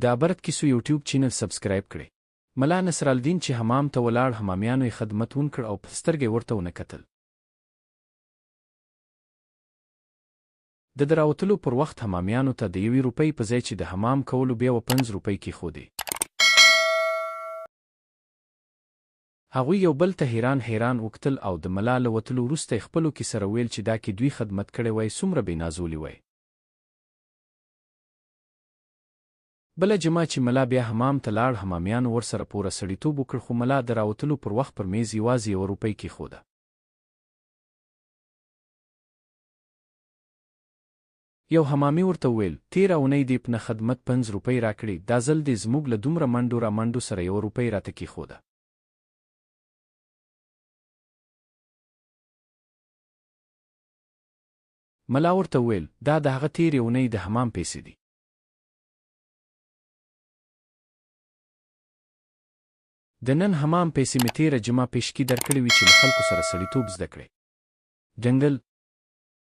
د عبرت کیسو یوټیوب چینل سبسکرایب کړئ. ملا نصرالدین چې حمام ته ولاړ، حمامیانو یې خدمت ونکړ او په سترګې ورته ونه کتل. د راوتلو پر وخت حمامیانو ته د 1 روپۍ په ځای چې د حمام کولو بیا 5 روپۍ کېښودې. هغوی یو بل ته حیران وکتل او د ملا له وتلو وروسته یې خپلو کې سره ویل چې دا کې دوی خدمت کړی وای څومره بې نازولي وای. بله جمعه چې ملا بیا حمام ته لاړ، حمامیانو ورسره پوره سړیتوب وکړ، خو ملا د راوتلو پر وخت پر میز یوازې 1 روپۍ کېښوده. یو حمامي ورته وویل: تېره اونۍ دې په نه خدمت 5 روپۍ راکړې، دا ځل دې زموږ له دومره منډو را منډو سره 1 روپۍ راته کېښوده. ملا ورته وویل: دا د هغه تېرې اونۍ د حمام پیسې دي. د نن حمام پیسې مې تېره جمعه پیشکي درکړې وې چې له خلکو سره سړیتوب زده کړې. جنګل